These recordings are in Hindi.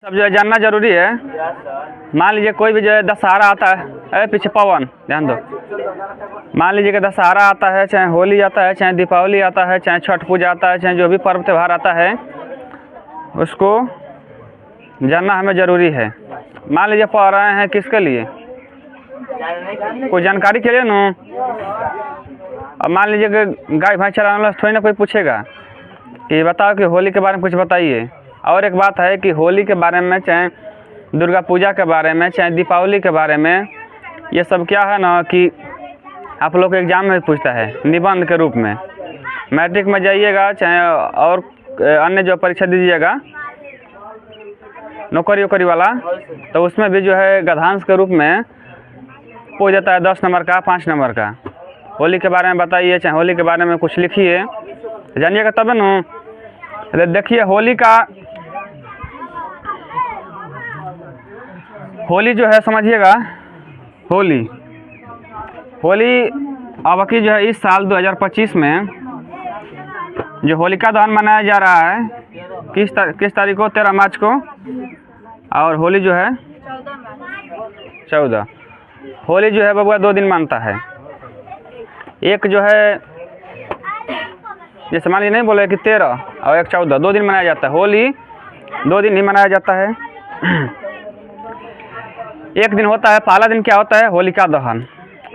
सब जो है जानना जरूरी है। मान लीजिए कोई भी जो है दशहरा आता है, अरे पीछे पवन ध्यान दो। मान लीजिए कि दशहरा आता है, चाहे होली आता है, चाहे दीपावली आता है, चाहे छठ पूजा आता है, चाहे जो भी पर्व त्यौहार आता है उसको जानना हमें ज़रूरी है। मान लीजिए पढ़ रहे हैं किसके लिए, कोई जानकारी के लिए ना। अब मान लीजिए कि गाय भैंस चलाने वाला थोड़ी ना कोई पूछेगा कि बताओ कि होली के बारे में कुछ बताइए। और एक बात है कि होली के बारे में, चाहे दुर्गा पूजा के बारे में, चाहे दीपावली के बारे में, ये सब क्या है ना कि आप लोग के एग्ज़ाम में पूछता है निबंध के रूप में। मैट्रिक में जाइएगा चाहे और अन्य जो परीक्षा दीजिएगा नौकरी वोकरी वाला, तो उसमें भी जो है गद्यांश के रूप में पूछ जाता है 10 नंबर का, 5 नंबर का। होली के बारे में बताइए, चाहे होली के बारे में कुछ लिखिए, जानिएगा तब ना। देखिए होली जो है समझिएगा, होली अब की जो है इस साल 2025 में जो होलिका दहन मनाया जा रहा है किस तारीख को, 13 मार्च को। और होली जो है 14। होली जो है बबुआ 2 दिन मानता है। एक जो है जैसे मान लीजिए नहीं बोले कि 13 और एक 14, 2 दिन मनाया जाता है। होली 2 दिन ही मनाया जाता है। एक दिन होता है, पहला दिन क्या होता है, होलिका दहन,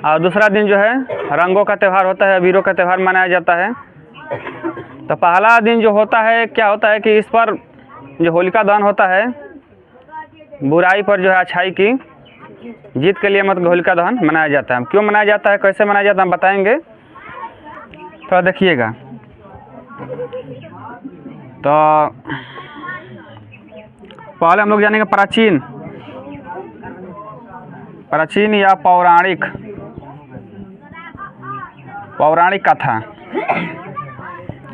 और दूसरा दिन जो है रंगों का त्यौहार होता है, वीरों का त्यौहार मनाया जाता है। तो पहला दिन जो होता है क्या होता है कि इस पर जो होलिका दहन होता है, बुराई पर जो है अच्छाई की जीत के लिए मतलब होलिका दहन मनाया जाता है। क्यों मनाया जाता है, कैसे मनाया जाता है हम बताएंगे, तो देखिएगा। तो पहले हम लोग जानेंगे प्राचीन या पौराणिक कथा।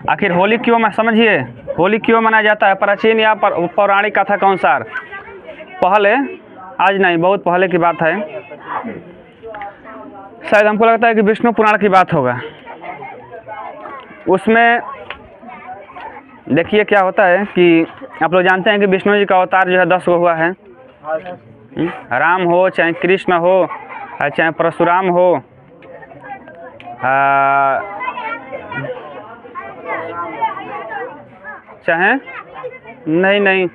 आखिर होली क्यों, समझिए होली क्यों मनाया जाता है, प्राचीन या पौराणिक कथा के अनुसार। पहले, आज नहीं, बहुत पहले की बात है, शायद हमको लगता है कि विष्णु पुराण की बात होगा। उसमें देखिए क्या होता है कि आप लोग जानते हैं कि विष्णु जी का अवतार जो है 10 गो हुआ है। राम हो, चाहे कृष्ण हो, चाहे परशुराम हो, चाहे नहीं,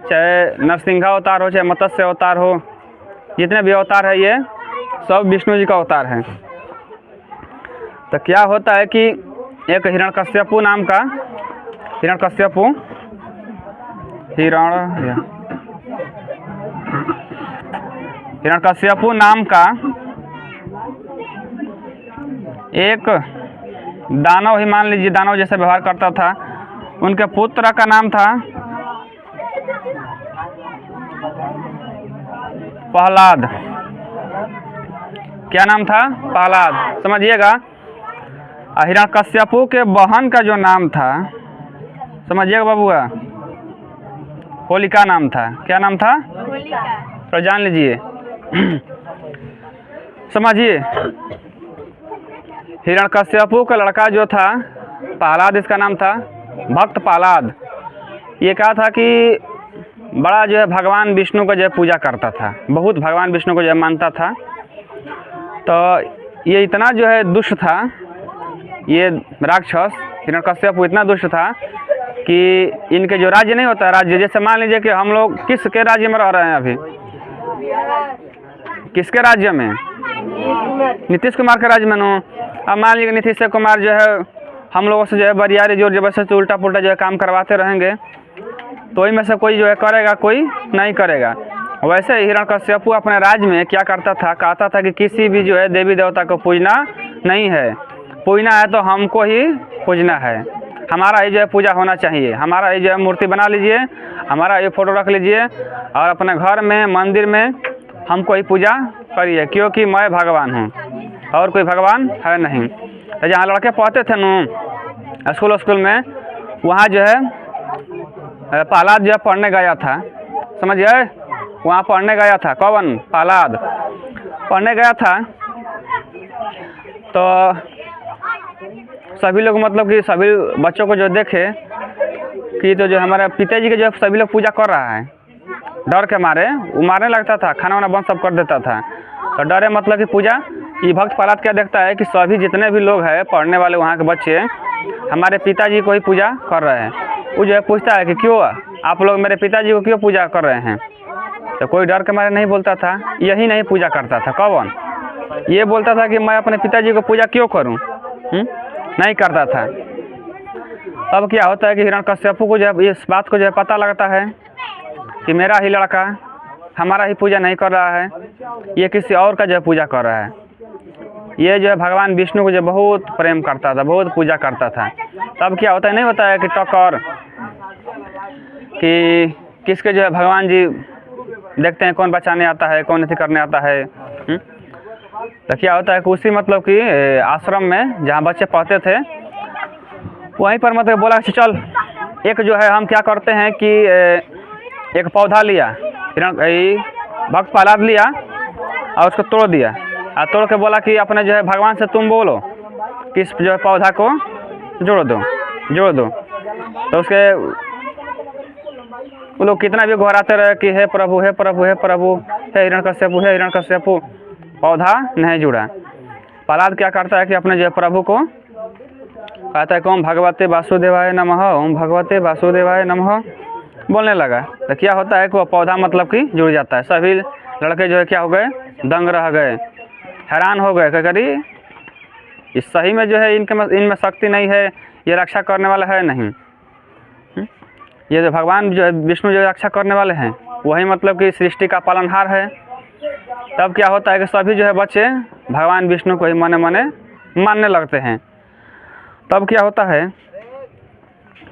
चाहे नरसिंह अवतार हो, चाहे मत्स्य अवतार हो, जितने भी अवतार है ये सब विष्णु जी का अवतार है। तो क्या होता है कि एक हिरण्यकश्यपु नाम का, हिरण्यकश्यपु नाम का एक दानव ही, मान लीजिए दानव जैसा व्यवहार करता था। उनके पुत्र का नाम था प्रहलाद। क्या नाम था, प्रहलाद, समझिएगा। हिरण्यकश्यपु के बहन का जो नाम था, समझिएगा बाबूआ, होलिका नाम था। क्या नाम था, तो जान लीजिए। समझिए, हिरण्यकश्यपु का लड़का जो था प्रहलाद, इसका नाम था भक्त प्रहलाद। ये क्या था कि बड़ा जो है भगवान विष्णु को जो है पूजा करता था, बहुत भगवान विष्णु को जो है मानता था। तो ये इतना जो है दुष्ट था, ये राक्षस हिरण्यकश्यपु इतना दुष्ट था कि इनके जो राज्य नहीं होता, राज्य जैसे मान लीजिए कि हम लोग किसके राज्य में रह रहे हैं अभी, किसके राज्य में, नीतीश कुमार के राज्य में नो। अब मान लीजिए नीतीश कुमार जो है हम लोगों से जो है बरियारी जोर जबरदस्ती उल्टा पुल्टा जो है काम करवाते रहेंगे, तो इनमें से कोई जो है करेगा, कोई नहीं करेगा। वैसे हिरण्यकश्यपु अपने राज्य में क्या करता था, कहता था कि किसी भी जो है देवी देवता को पूजना नहीं है, पूजना है तो हमको ही पूजना है, हमारा ही जो है पूजा होना चाहिए, हमारा ही जो है मूर्ति बना लीजिए, हमारा ये फोटो रख लीजिए और अपने घर में मंदिर में हमको ही पूजा करिए, क्योंकि मैं भगवान हूँ और कोई भगवान है नहीं। तो जहाँ लड़के पढ़ते थे ना स्कूल में, वहाँ जो है प्रहलाद जो है पढ़ने गया था, समझिए, वहाँ पढ़ने गया था। कौन, प्रहलाद पढ़ने गया था। तो सभी लोग मतलब कि सभी बच्चों को जो देखे कि तो जो हमारे पिताजी के जो सभी लोग पूजा कर रहा है, डर के मारे वो मारने लगता था, खाना वाना बंद सब कर देता था। तो डरे मतलब कि पूजा, ये भक्त प्रहलाद क्या देखता है कि सभी जितने भी लोग हैं पढ़ने वाले वहाँ के बच्चे हमारे पिताजी को ही पूजा कर रहे हैं। वो जो है पूछता है कि क्यों आप लोग मेरे पिताजी को क्यों पूजा कर रहे हैं। तो कोई डर के मारे नहीं बोलता था, यही नहीं पूजा करता था। कौन ये बोलता था कि मैं अपने पिताजी को पूजा क्यों करूं, नहीं करता था। अब क्या होता है कि हिरण्यकश्यप को जब इस बात को जो है पता लगता है कि मेरा ही लड़का हमारा ही पूजा नहीं कर रहा है, ये किसी और का जो है पूजा कर रहा है। ये जो है भगवान विष्णु को जो बहुत प्रेम करता था, बहुत पूजा करता था। तब क्या होता है, नहीं होता है कि टक्कर कि किसके जो है भगवान जी देखते हैं कौन बचाने आता है, कौन ऐसे करने आता है। तो क्या होता है कि उसी मतलब कि आश्रम में जहाँ बच्चे पढ़ते थे वहीं पर मतलब बोला कि चल एक जो है हम क्या करते हैं कि एक पौधा लिया, भक्त प्रहलाद लिया और उसको तोड़ दिया और तोड़ के बोला कि अपने जो है भगवान से तुम बोलो कि इस जो है पौधा को जोड़ दो। तो उसके वो लोग कितना भी घबराते रहे कि हे प्रभु हे प्रभु हे प्रभु, हे हिरण्यकश्यपु, पौधा नहीं जुड़ा। प्रहलाद क्या करता है कि अपने जो है प्रभु को कहता है कि ओम भगवते वासुदेवाय नमः, ओम भगवते वासुदेवाय नमः बोलने लगा। तो क्या होता है कि वो पौधा मतलब कि जुड़ जाता है। सभी लड़के जो है क्या हो गए, दंग रह गए, हैरान हो गए, क्या करी इस सही में जो है इनमें शक्ति नहीं है, ये रक्षा करने वाला है नहीं। ये जो भगवान जो है विष्णु जो रक्षा करने वाले हैं वही मतलब कि सृष्टि का पालनहार है। तब क्या होता है कि सभी जो है बच्चे भगवान विष्णु को ही मने मने मानने लगते हैं। तब क्या होता है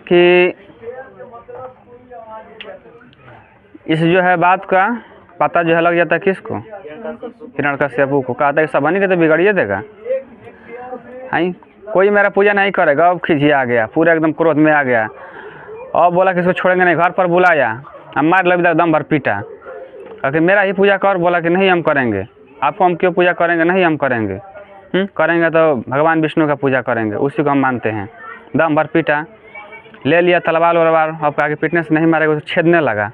कि इस जो है बात का पता जो है लग जाता है किसको, हिरण्यकश्यपु को। कहता है कि सबनी के तो बिगड़िए देगा, हाई कोई मेरा पूजा नहीं करेगा। अब खिझिया आ गया, पूरा एकदम क्रोध में आ गया और बोला कि इसको छोड़ेंगे नहीं। घर पर बुलाया, हम मार लग दम भर पीटा, कि मेरा ही पूजा कर। बोला कि नहीं हम करेंगे, आपको हम क्यों पूजा करेंगे, नहीं हम करेंगे। करेंगे तो भगवान विष्णु का पूजा करेंगे, उसी को हम मानते हैं। दम भर पीटा, ले लिया तलवार वलवार, अब कहा कि पीटने से नहीं मारेगा, उसको छेदने लगा,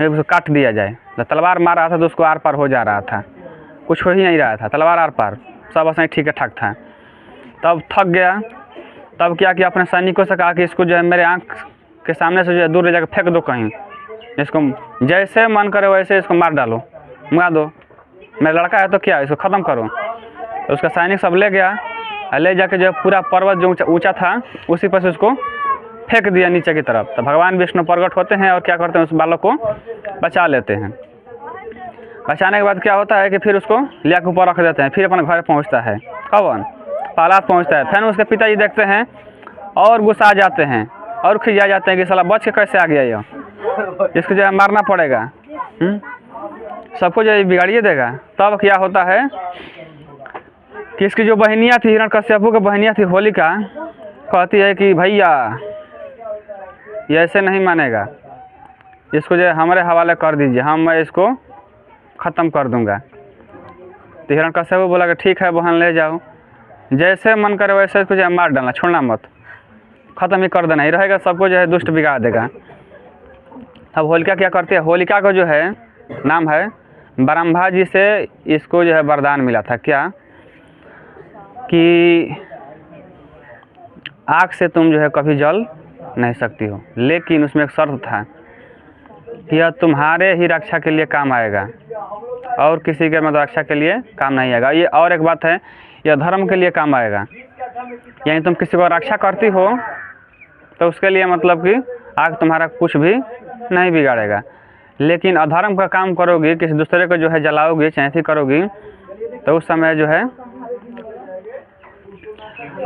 उसको काट दिया जाए। तो तलवार मार रहा था तो उसको आर पार हो जा रहा था, कुछ हो ही नहीं रहा था, तलवार आर पार सब असली ठीक ठाक था। तब थक गया, तब क्या किया, अपने सैनिकों से कहा कि इसको जो है मेरे आँख के सामने से जो है दूर ले जाकर फेंक दो कहीं, इसको जैसे मन करे वैसे इसको मार डालो, मुआ दो, मेरा लड़का है तो क्या इसको ख़त्म करो। तो उसका सैनिक सब ले गया, ले जाके जो पूरा पर्वत जो ऊंचा था उसी पर से उसको फेंक दिया नीचे की तरफ। तो भगवान विष्णु प्रकट होते हैं और क्या करते हैं, उस बालक को बचा लेते हैं। बचाने के बाद क्या होता है कि फिर उसको लिया के ऊपर रख देते हैं। फिर अपने घर पहुंचता है, कौन, प्रहलाद पहुंचता है। फिर उसके पिताजी देखते हैं और गुस्सा आ जाते हैं और खिजा जाते हैं कि साला बच के कैसे आ गया, ये इसको जो है मारना पड़ेगा, सबको जो है बिगाड़िए देगा। तब क्या होता है कि इसकी जो बहनियाँ थी, हिरण्यकश्यपु की बहनियाँ थी होलिका, कहती है कि भैया ये ऐसे नहीं मानेगा, इसको जो है हमारे हवाले कर दीजिए, मैं इसको ख़त्म कर दूंगा। तो हिरण्यकश्यपु बोला कि ठीक है बहन ले जाओ, जैसे मन करे वैसे इसको जो है मार डालना, छोड़ना मत, ख़त्म ही कर देना, ही रहेगा सबको जो है दुष्ट बिगाड़ देगा। अब होलिका क्या करती है, होलिका को जो है नाम है ब्रह्मा जी से इसको जो है वरदान मिला था, क्या कि आग से तुम जो है कभी जल नहीं सकती हो, लेकिन उसमें एक शर्त था कि यह तुम्हारे ही रक्षा के लिए काम आएगा और किसी के मतलब रक्षा के लिए काम नहीं आएगा। ये और एक बात है, यह धर्म के लिए काम आएगा, यानी तुम किसी को रक्षा करती हो तो उसके लिए मतलब कि आग तुम्हारा कुछ भी नहीं बिगाड़ेगा। लेकिन अधर्म का काम करोगी, किसी दूसरे को जो है जलाओगी, चैंती करोगी, तो उस समय जो है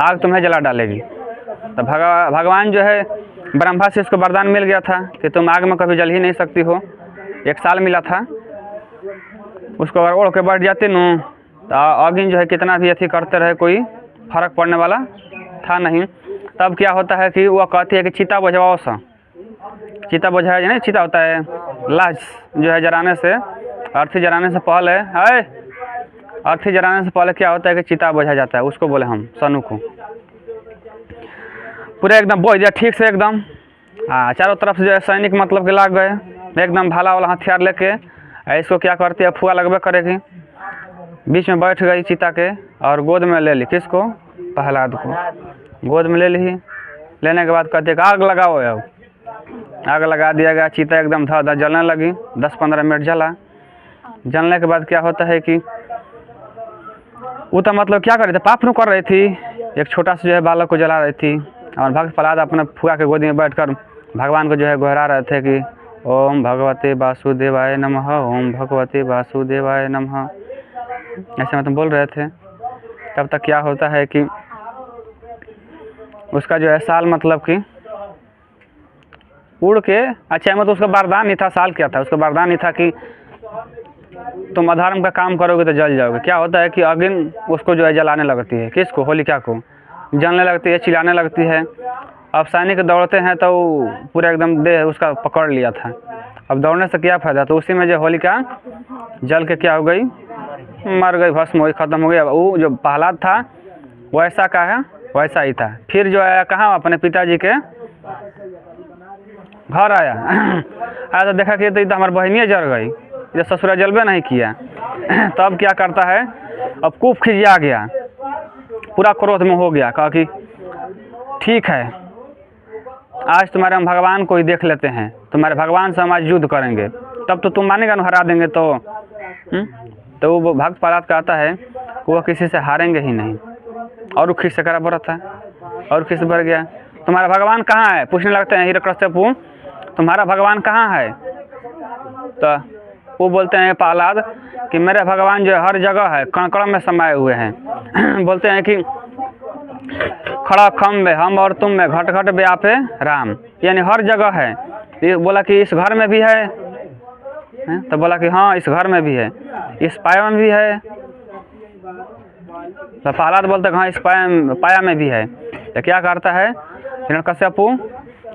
आग तुम्हें जला डालेगी। तो भगवान जो है ब्रह्मा से इसको वरदान मिल गया था कि तुम आग में कभी जल ही नहीं सकती हो। 1 साल मिला था उसको, अगर ओढ़ के बैठ जाते न तो अगिन जो है कितना भी अथी करते रहे कोई फर्क पड़ने वाला था नहीं। तब क्या होता है कि वह कहती है कि चिता बुझवाओ सा, चिता बुझाया नहीं, चिता होता है लाश जो है जलाने से, अर्थी जलाने से पहले है, अर्थी जलाने से पहले क्या होता है कि चिता बुझा जाता है, उसको बोले हम सनु को। पूरे एकदम बोझ दिया ठीक से एकदम। चारों तरफ से जो है सैनिक मतलब कि लाग गए एकदम भाला वाला हथियार लेके। इसको क्या करती है, फुआ लगभग करेगी, बीच में बैठ गई चीता के और गोद में ले ली। किसको? प्रहलाद को गोद में ले ली। लेने के बाद कहते आग लगाओ। अब आग लगा दिया गया। चीता एकदम धड़ जलने लगी। 10-15 मिनट जला। जलने के बाद क्या होता है कि वो तो मतलब क्या कर रही थी, पाप नु कर रही थी। एक छोटा सा जो है बालक को जला रही थी और भक्त प्रहलाद अपने फुआ के गोदी में बैठकर भगवान को जो है गोहरा रहे थे कि ओम भगवते वासुदेवाय नमः, ओम भगवते वासुदेवाय नमः, ऐसे मतलब बोल रहे थे। तब तक क्या होता है कि उसका जो है साल मतलब कि उड़ के, अच्छा मतलब उसका वरदान नहीं था। साल क्या था? उसका वरदान नहीं था कि तुम अधर्म का काम करोगे तो जल जाओगे। क्या होता है कि अग्नि उसको जो है जलाने लगती है। किसको? होलिका को जलने लगती है, चिल्लाने लगती है। अब सैनिक दौड़ते हैं तो पूरा एकदम देह उसका पकड़ लिया था। अब दौड़ने से क्या फ़ायदा? तो उसी में जो होलिका जल के क्या हो गई, मर गई, भस्म हो गई, ख़त्म हो गई। अब वो जो प्रहलाद था वैसा का है वैसा ही था। फिर जो है कहाँ, अपने पिताजी के घर आया। आया तो देखा कि तो हमारी बहनियाँ जल गई, ये ससुरा जलबे नहीं किया। तब क्या करता है, अब खूब खिजिया गया, पूरा क्रोध में हो गया। कहा कि ठीक है, आज तुम्हारे हम भगवान को ही देख लेते हैं, तुम्हारे भगवान से हम आज युद्ध करेंगे, तब तो तुम मानेगा ना, हरा देंगे तो वो भक्त प्रहलाद कहता है कि वो किसी से हारेंगे ही नहीं। और खिस से करा बढ़ता है और खिस बढ़ गया। तुम्हारा भगवान कहाँ है? पूछने लगते हैं हिरण्यकश्यपु, तुम्हारा भगवान कहाँ है? तो वो बोलते हैं प्रहलाद कि मेरे भगवान जो हर जगह है, कण कण में समाये हुए हैं। बोलते हैं कि खड़ा खम में हम और तुम में, घट घट व्यापे राम, यानी हर जगह है। ये बोला कि इस घर में भी है, तो बोला कि हाँ इस घर में भी है, इस पाया में भी है। तो प्रहलाद बोलते हैं हाँ इस पाया में भी है। तो क्या करता है, हिरण्यकश्यपु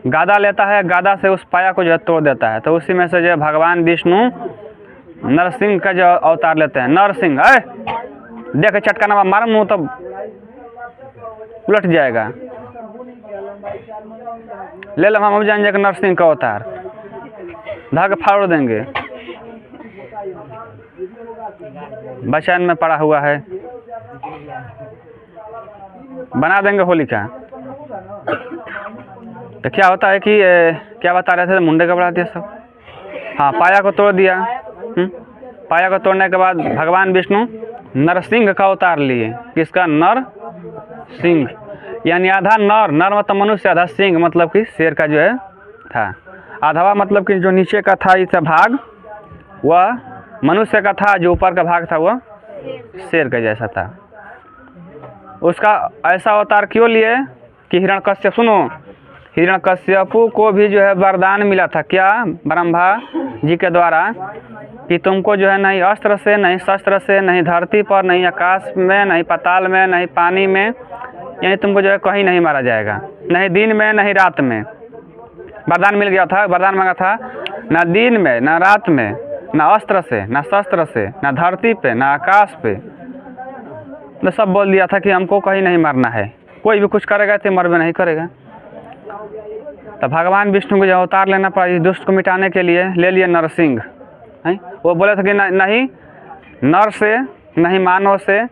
गादा लेता है, गादा से उस पाया को जो है तोड़ देता है। तो उसी में से जो भगवान विष्णु नरसिंह का जो अवतार लेते हैं। नरसिंह देख चटकाना मारम मुँह तो उलट जाएगा, ले लो हम जान जाएगा नरसिंह का अवतार, धाग फाड़ देंगे। बचन में पड़ा हुआ है, बना देंगे होलिका। तो क्या होता है कि क्या बता रहे थे, मुंडे का बढ़ा दिया सब। हाँ, पाया को तोड़ दिया। पाया को तोड़ने के बाद भगवान विष्णु नरसिंह का अवतार लिए। किसका? नर सिंह, यानी आधा नर, नर मतलब मनुष्य, आधा सिंह मतलब कि शेर का जो है था। आधा मतलब कि जो नीचे का था इस भाग वह मनुष्य का था, जो ऊपर का भाग था वह शेर का जैसा था। उसका ऐसा अवतार क्यों लिए कि हिरण्यकश्यप, सुनो, हिरण्यकश्यपु को भी जो है वरदान मिला था। क्या? ब्रह्मा जी के द्वारा कि तुमको जो है नहीं अस्त्र से, नहीं शस्त्र से, नहीं धरती पर, नहीं आकाश में, नहीं पाताल में, नहीं पानी में, यानी तुमको जो है कहीं नहीं मारा जाएगा, नहीं दिन में नहीं रात में। वरदान मिल गया था, वरदान मांगा था, ना दिन में ना रात में, ना अस्त्र से ना शस्त्र से, ना धरती पे ना आकाश पे। तो सब बोल दिया था कि हमको कहीं नहीं मरना है, कोई भी कुछ करेगा तो मरबे नहीं करेगा। तो भगवान विष्णु को जो अवतार लेना पड़ा इस दुष्ट को मिटाने के लिए, ले लिए नरसिंह। है वो बोले थे कि नहीं नर से, नहीं मानव से,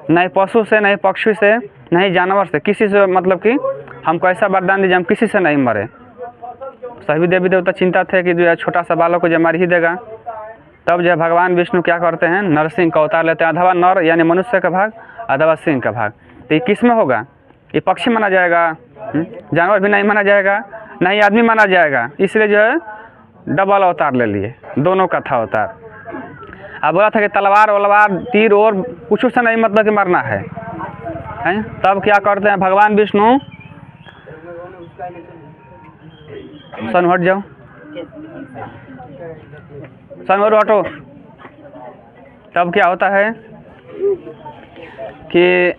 नहीं पशु से, नहीं पक्षी से, नहीं जानवर से, किसी से मतलब कि हमको ऐसा वरदान दीजिए हम किसी से नहीं मरे। सभी देवी देवता चिंता थे कि जो है छोटा सा बालक को जो मार ही देगा। तब जो है भगवान विष्णु क्या करते हैं, नरसिंह का अवतार लेते हैं। अथवा नर यानी मनुष्य का भाग, अथवा सिंह का भाग। तो ये किस में होगा? ये पक्षी माना जाएगा, जानवर भी नहीं माना जाएगा, नहीं आदमी माना जाएगा। इसलिए जो है डबल अवतार ले लिए, दोनों का था अवतार। अब बोला था कि तलवार वलवार तीर और कुछ से नहीं मतलब कि मरना है। तब क्या करते हैं भगवान विष्णु, सन हट जाओ, सन और हटो। तब क्या होता है कि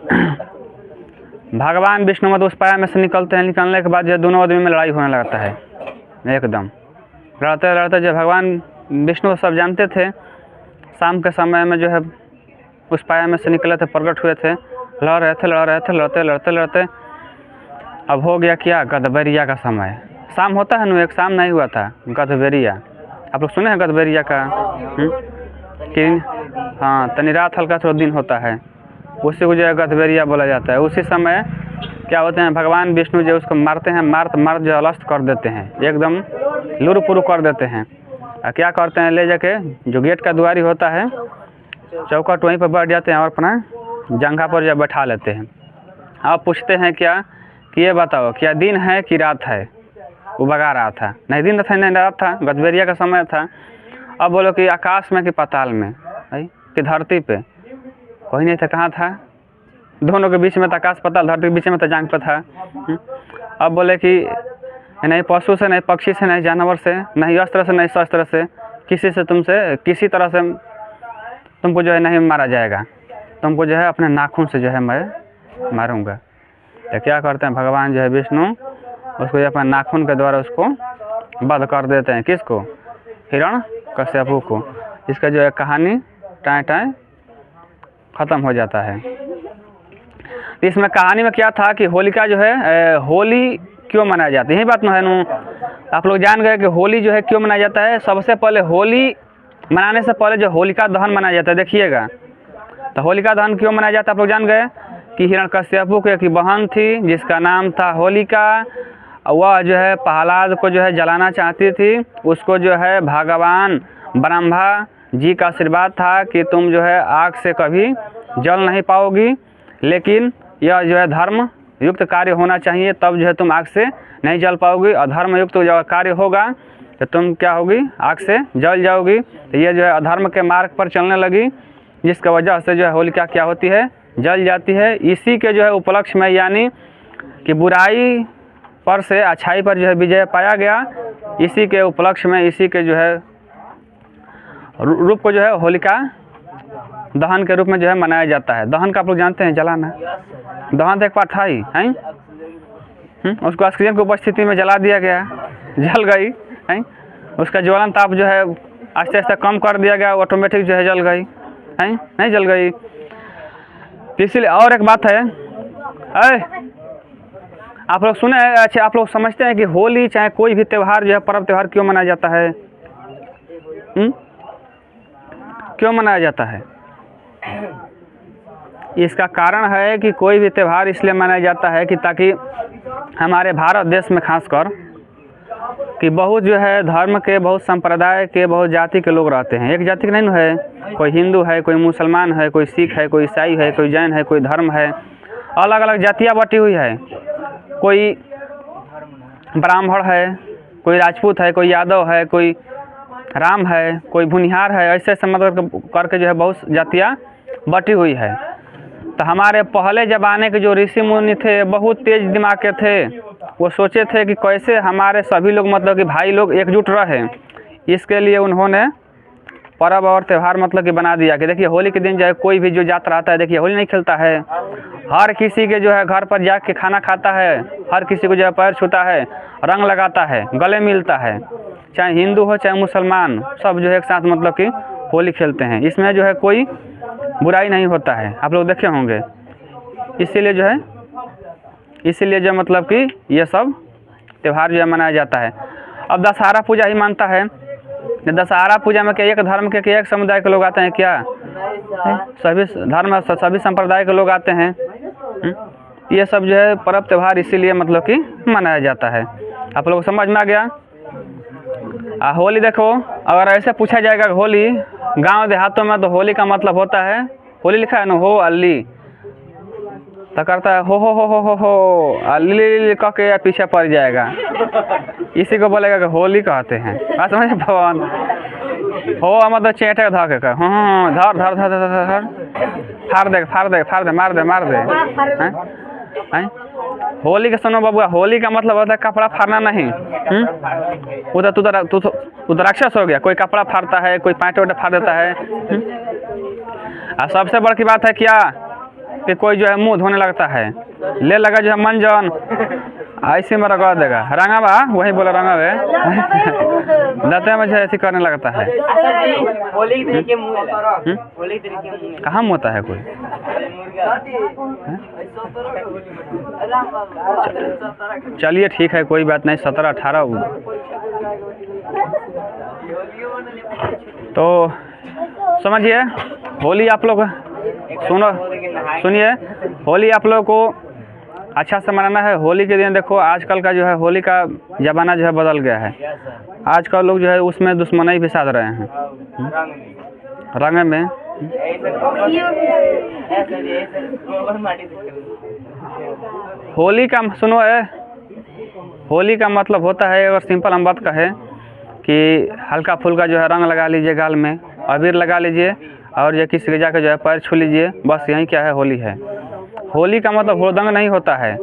भगवान विष्णु मत उस पाया में से निकलते हैं। निकलने के बाद जो दोनों आदमी में लड़ाई होने लगता है। एकदम लड़ते लड़ते जो भगवान विष्णु सब जानते थे, शाम के समय में जो है उस पाया में से निकले थे, प्रकट हुए थे, लड़ रहे थे लड़ते लड़ते अब हो गया क्या, गधबेरिया का समय। शाम होता है ना, एक शाम नहीं हुआ था, गधबेरिया। आप लोग सुने हैं गधबेरिया का? कि हाँ, तनी रात हल्का थोड़ा दिन होता है, उसी को जो है गधबेरिया बोला जाता है। उसी समय क्या होते हैं, भगवान विष्णु जो उसको मारते हैं, मार जो अलस्त कर देते हैं, एकदम लुरपुरु कर देते हैं। और क्या करते हैं, ले जाके जो गेट का दुआरी होता है, चौखट वहीं पर बैठ जाते हैं और अपना जंघा पर जो बैठा लेते हैं। आप पूछते हैं क्या कि ये बताओ क्या दिन है कि रात है? वो भगा रहा था, नहीं दिन था नहीं रात था, गधबेरिया का समय था। अब बोलो कि आकाश में कि पाताल में, कि धरती पे, कोई नहीं था, कहाँ था? दोनों के बीच में था, आकाश पाताल, धरती के बीच में था, जांग पे था। अब बोले कि नहीं पशु से, नहीं पक्षी से, नहीं जानवर से, नहीं अस्त्र से, नहीं शस्त्र से, किसी से तुमसे किसी तरह से तुमको जो है नहीं मारा जाएगा, तुमको जो है अपने नाखून से जो है मैं मारूंगा। तो क्या करते हैं भगवान जो है विष्णु, उसको अपने नाखून के द्वारा उसको वध कर देते हैं। किसको? हिरण्यकश्यपु को। इसका जो है कहानी टाएं टाएं ख़त्म हो जाता है। तो इसमें कहानी में क्या था कि होलिका जो है, होली क्यों मनाई जाती है, यही बात में है नू। आप लोग जान गए कि होली जो है क्यों मनाया जाता है। सबसे पहले होली मनाने से पहले जो होलिका दहन मनाया जाता है, देखिएगा। तो होलिका दहन क्यों मनाया जाता है, आप लोग जान गए कि हिरण्यकश्यपु की एक बहन थी जिसका नाम था होलिका। वह जो है प्रहलाद को जो है जलाना चाहती थी। उसको जो है भगवान ब्रह्मा जी का आशीर्वाद था कि तुम जो है आग से कभी जल नहीं पाओगी, लेकिन यह जो है धर्म युक्त कार्य होना चाहिए, तब जो है तुम आग से नहीं जल पाओगी। और धर्म युक्त जो कार्य होगा तो तुम क्या होगी, आग से जल जाओगी। तो ये जो है अधर्म के मार्ग पर चलने लगी, जिसकी वजह से जो है होलिका क्या होती है, जल जाती है। इसी के जो है उपलक्ष्य में, यानी कि बुराई पर से अच्छाई पर जो है विजय पाया गया, इसी के उपलक्ष्य में, इसी के जो है रूप को जो है होलिका दहन के रूप में जो है मनाया जाता है। दहन का आप लोग जानते हैं, जलाना। दहन तो एक बार था ही, हैं? उसको ऑक्सीजन की उपस्थिति में जला दिया गया, जल गई, हैं? उसका ज्वलन ताप जो है आस्ते आस्ते कम कर दिया गया, ऑटोमेटिक जो है जल गई, हैं? नहीं जल गई। इसीलिए और एक बात है, आप लोग सुने, अच्छा आप लोग समझते हैं कि होली चाहे कोई भी त्यौहार जो है, पर्व त्यौहार क्यों मनाया जाता है? क्यों मनाया जाता है? इसका कारण है कि कोई भी त्यौहार इसलिए मनाया जाता है कि ताकि हमारे भारत देश में खासकर कि बहुत जो है धर्म के, बहुत संप्रदाय के, बहुत जाति के लोग रहते हैं। एक जाति के नहीं है, कोई हिंदू है, कोई मुसलमान है, कोई सिख है, कोई ईसाई है, कोई जैन है, कोई धर्म है, अलग अलग जातियाँ बटी हुई है। कोई ब्राह्मण है, कोई राजपूत है, कोई यादव है, कोई राम है, कोई भुनिहार है, ऐसे ऐसे मतलब करके जो है बहुत जातियाँ बटी हुई है। तो हमारे पहले ज़माने के जो ऋषि मुनि थे, बहुत तेज दिमाग के थे। वो सोचे थे कि कैसे हमारे सभी लोग मतलब कि भाई लोग एकजुट रहें। इसके लिए उन्होंने पर्व और त्यौहार मतलब कि बना दिया कि देखिए होली के दिन जो है कोई भी जो जात रहता है, देखिए होली नहीं खेलता है, हर किसी के जो है घर पर जा के खाना खाता है, हर किसी को जो है पैर छूता है, रंग लगाता है, गले मिलता है, चाहे हिंदू हो चाहे मुसलमान, सब जो है एक साथ मतलब कि होली खेलते हैं। इसमें जो है कोई बुराई नहीं होता है, आप लोग देखे होंगे। इसीलिए जो मतलब कि ये सब त्यौहार जो है मनाया जाता है। अब दशहरा पूजा ही मानता है। दशहरा पूजा में क्या एक धर्म के, एक समुदाय के लोग आते हैं क्या? सभी धर्म, सभी संप्रदाय के लोग आते हैं। ये सब जो है पर्व त्यौहार इसीलिए मतलब कि मनाया जाता है। आप लोग समझ में आ गया? होली देखो, अगर ऐसे पूछा जाएगा होली गांव देहातों में, तो होली का मतलब होता है, होली लिखा है ना, हो अल्ली, तो करता है हो अल्ली कह के पीछे पड़ जाएगा, इसी को बोलेगा कि होली कहते हैं। बात समझे भगवान? हो मतलब चेटे धर के हाँ धर धर धर धर धर फाड़ दे मार दे हैं? होली के सुनो बबुआ, होली का मतलब होता है कपड़ा फाड़ना नहीं। उधर तू राक्षस हो गया, कोई कपड़ा फाड़ता है, कोई पैंट वैंट फाड़ देता है। और सबसे बड़ी बात है क्या कि कोई जो है मुंह धोने लगता है, ले लगा जो है मंजन, ऐसे में रगड़ देगा। रंगा बा वही बोला रंगा वे दाते में ऐसे करने लगता है। होली के तरीके मुंह है, होली के तरीके मुंह है। कहाँ होता है कोई? चलिए ठीक है, कोई बात नहीं। 17-18 तो समझिए होली आप लोग सुनिए, होली आप लोग को अच्छा से मनाना है। होली के दिन देखो आजकल का जो है होली का ज़माना जो है बदल गया है। आजकल लोग जो है उसमें दुश्मनी भी साध रहे हैं रंग में। होली का सुनो है, होली का मतलब होता है, अगर सिंपल हम बात कहें कि हल्का फुल्का जो है रंग लगा लीजिए, गाल में अबीर लगा लीजिए और ये किसी के जाकर जो है पैर छू लीजिए, बस यही क्या है होली है। होली का मतलब हुड़दंग नहीं होता है।